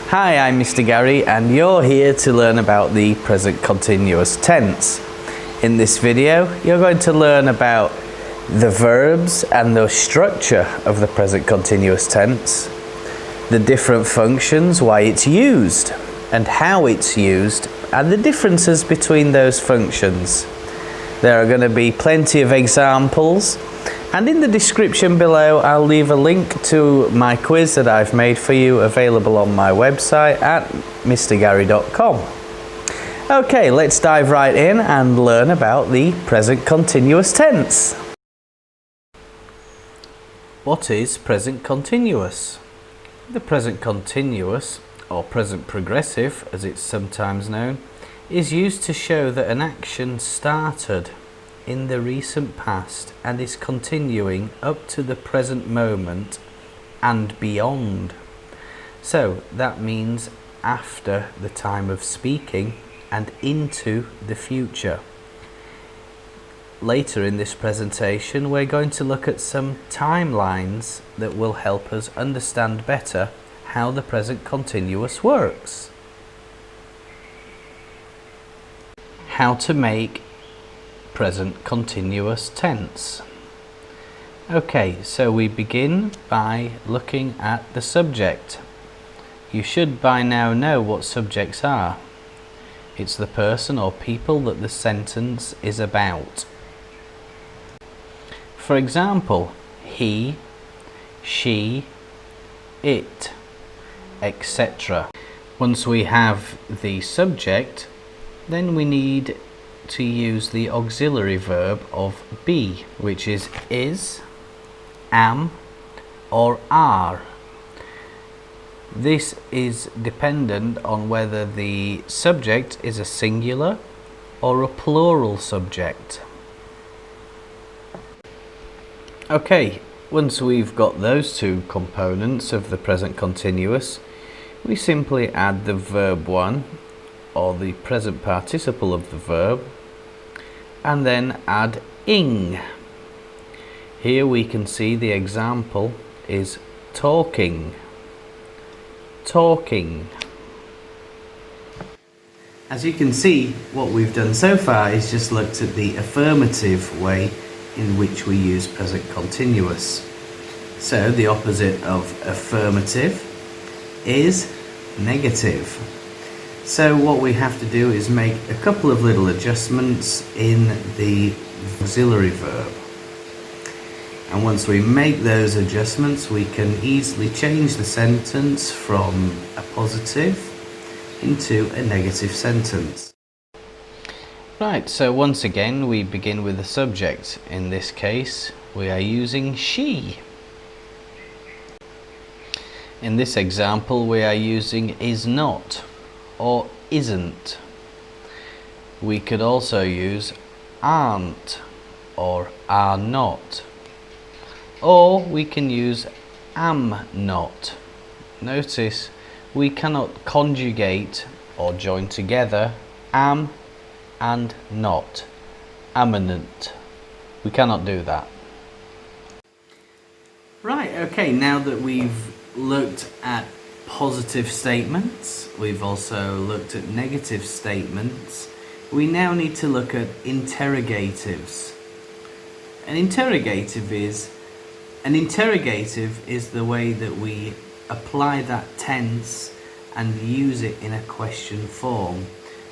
Hi, I'm Mr. Gary and you're here to learn about the present continuous tense. In this video, you're going to learn about the verbs and the structure of the present continuous tense, the different functions, why it's used, and how it's used, and the differences between those functions. There are going to be plenty of examples, and in the description below I'll leave a link to my quiz that I've made for you, available on my website at mrgary.com. Okay, let's dive right in and learn about the present continuous tense. What is present continuous? The present continuous, or present progressive as it's sometimes known, is used to show that an action started in the recent past and is continuing up to the present moment and beyond. So that means after the time of speaking and into the future. Later in this presentation we're going to look at some timelines that will help us understand better how the present continuous works. How to make present continuous tense. Okay, so we begin by looking at the subject. You should by now know what subjects are. It's the person or people that the sentence is about. For example, he, she, it, etc. Once we have the subject, then we need to use the auxiliary verb of be, which is, am, or are. This is dependent on whether the subject is a singular or a plural subject. Okay, once we've got those two components of the present continuous, we simply add the verb 1, or the present participle of the verb, and then add ing. Here we can see the example is talking. Talking. As you can see, what we've done so far is just looked at the affirmative way in which we use present continuous. So the opposite of affirmative is negative. So what we have to do is make a couple of little adjustments in the auxiliary verb. And once we make those adjustments, we can easily change the sentence from a positive into a negative sentence. Right, so once again we begin with the subject. In this case, we are using she. In this example, we are using is not or isn't. We could also use aren't or are not. Or we can use am not. Notice we cannot conjugate or join together am and not. Eminent. We cannot do that. Right, okay, now that we've looked at positive statements, we've also looked at negative statements, we now need to look at interrogatives. An interrogative is the way that we apply that tense and use it in a question form.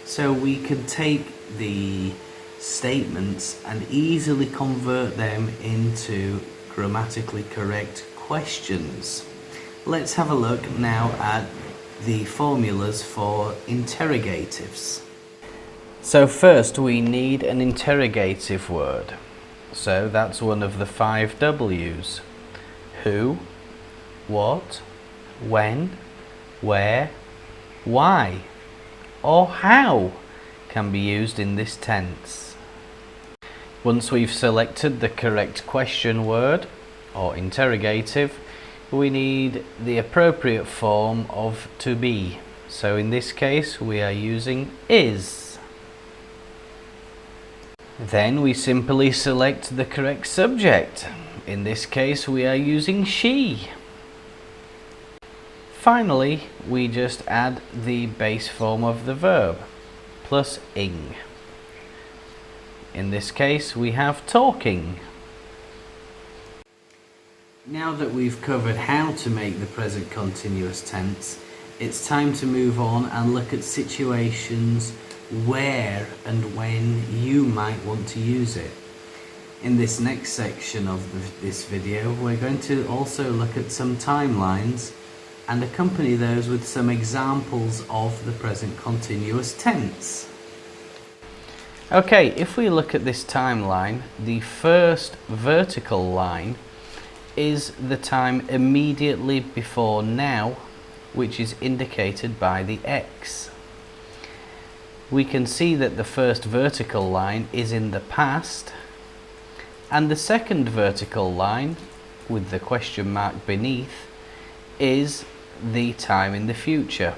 So we can take the statements and easily convert them into grammatically correct questions. Let's have a look now at the formulas for interrogatives. So first we need an interrogative word. So that's one of the 5 W's. Who, what, when, where, why, or how can be used in this tense. Once we've selected the correct question word or interrogative, we need the appropriate form of to be. So in this case we are using is. Then we simply select the correct subject. In this case we are using she. Finally, we just add the base form of the verb, plus ing. In this case, we have talking. Now that we've covered how to make the present continuous tense, it's time to move on and look at situations where and when you might want to use it. In this next section of this video, we're going to also look at some timelines and accompany those with some examples of the present continuous tense. Okay, if we look at this timeline, the first vertical line is the time immediately before now, which is indicated by the X. We can see that the first vertical line is in the past, and the second vertical line, with the question mark beneath, is the time in the future.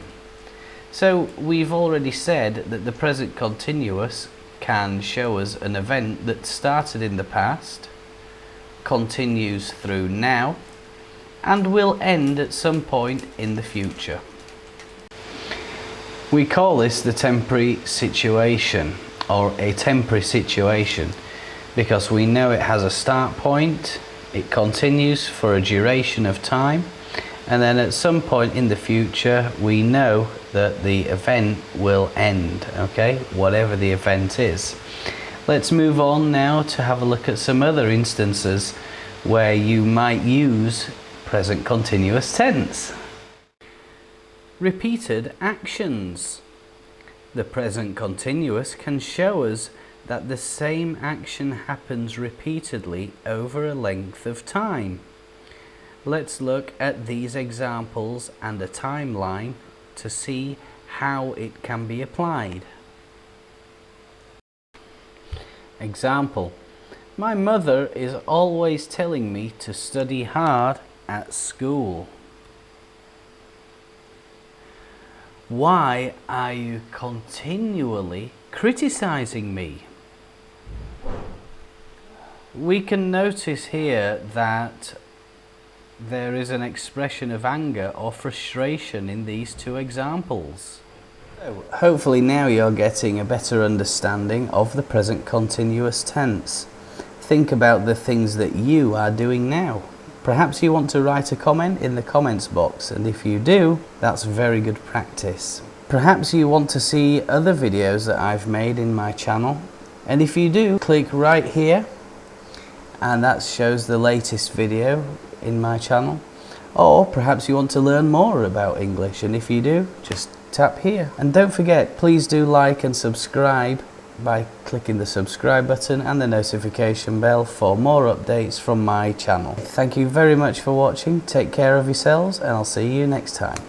So we've already said that the present continuous can show us an event that started in the past, continues through now, and will end at some point in the future. We call this the temporary situation, or a temporary situation, because we know it has a start point, it continues for a duration of time, and then at some point in the future we know that the event will end, okay, whatever the event is. Let's move on now to have a look at some other instances where you might use present continuous tense. Repeated actions. The present continuous can show us that the same action happens repeatedly over a length of time. Let's look at these examples and a timeline to see how it can be applied. Example: my mother is always telling me to study hard at school. Why are you continually criticizing me? We can notice here that there is an expression of anger or frustration in these two examples. So, hopefully now you're getting a better understanding of the present continuous tense. Think about the things that you are doing now. Perhaps you want to write a comment in the comments box, and if you do, that's very good practice. Perhaps you want to see other videos that I've made in my channel, and if you do, click right here, and that shows the latest video in my channel. Or perhaps you want to learn more about English, and if you do, just tap here. And don't forget, please do like and subscribe by clicking the subscribe button and the notification bell for more updates from my channel. Thank you very much for watching. Take care of yourselves, and I'll see you next time.